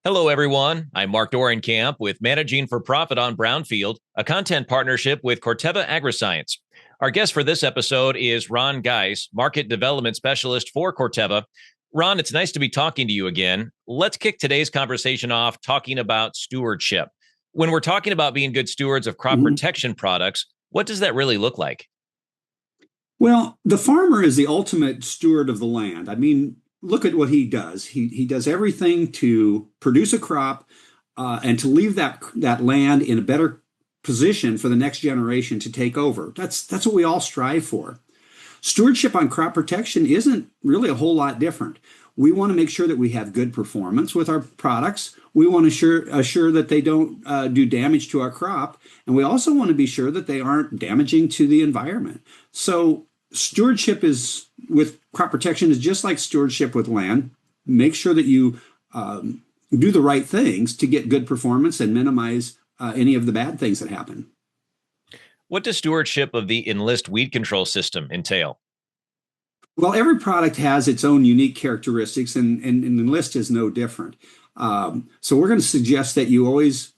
Hello, everyone. I'm Mark Dorenkamp with Managing for Profit on Brownfield, a content partnership with Corteva Agriscience. Our guest for this episode is Ron Geis, Market Development Specialist for Corteva. Ron, it's nice to be talking to you again. Let's kick today's conversation off talking about stewardship. When we're talking about being good stewards of crop protection products, what does that really look like? Well, the farmer is the ultimate steward of the land. I mean, look at what he does. He does everything to produce a crop and to leave that land in a better position for the next generation to take over. That's what we all strive for. Stewardship on crop protection isn't really a whole lot different. We want to make sure that we have good performance with our products. We want to assure that they don't do damage to our crop. And we also want to be sure that they aren't damaging to the environment. So stewardship is with crop protection is just like stewardship with land. Make sure that you do the right things to get good performance and minimize any of the bad things that happen. What does stewardship of the Enlist weed control system entail? Well, every product has its own unique characteristics, and Enlist is no different. So we're going to suggest that you always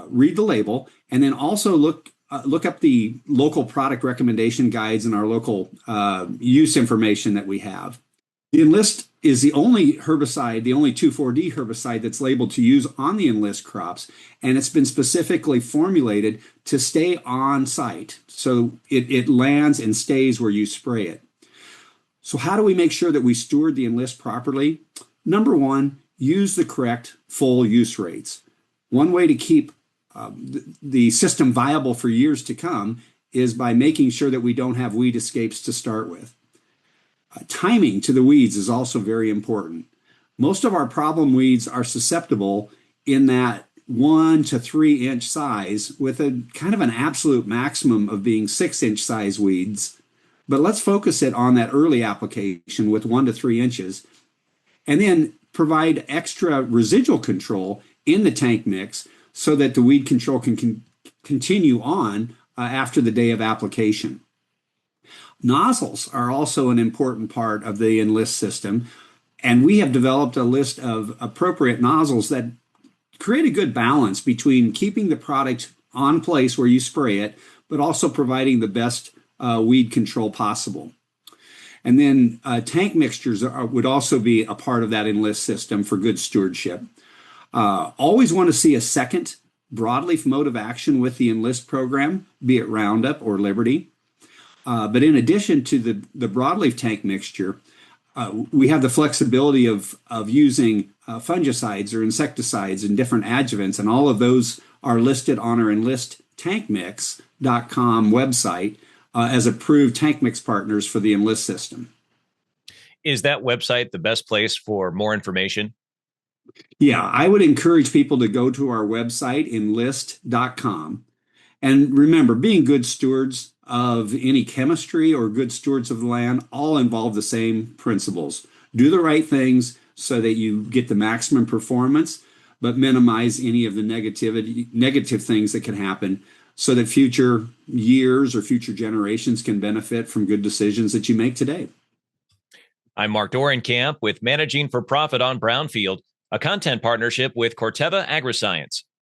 read the label and then also look up the local product recommendation guides and our local use information that we have. The Enlist is the only herbicide, the only 2,4-D herbicide that's labeled to use on the Enlist crops, and it's been specifically formulated to stay on site. So it lands and stays where you spray it. So how do we make sure that we steward the Enlist properly? Number one, use the correct full use rates. One way to keep the system viable for years to come is by making sure that we don't have weed escapes to start with. Timing to the weeds is also very important. Most of our problem weeds are susceptible in that 1 to 3 inch size, with a kind of an absolute maximum of being 6-inch size weeds. But let's focus it on that early application with 1 to 3 inches, and then provide extra residual control in the tank mix so that the weed control can continue on after the day of application. Nozzles are also an important part of the Enlist system, and we have developed a list of appropriate nozzles that create a good balance between keeping the product on place where you spray it, but also providing the best weed control possible. And then tank mixtures would also be a part of that Enlist system for good stewardship. Always want to see a second broadleaf mode of action with the Enlist program, be it Roundup or Liberty. But in addition to the broadleaf tank mixture, we have the flexibility of using fungicides or insecticides and different adjuvants, and all of those are listed on our enlisttankmix.com website as approved tank mix partners for the Enlist system. Is that website the best place for more information? Yeah, I would encourage people to go to our website, enlist.com. And remember, being good stewards of any chemistry or good stewards of the land all involve the same principles. Do the right things so that you get the maximum performance, but minimize any of the negative things that can happen so that future years or future generations can benefit from good decisions that you make today. I'm Mark Dorenkamp with Managing for Profit on Brownfield, a content partnership with Corteva Agriscience.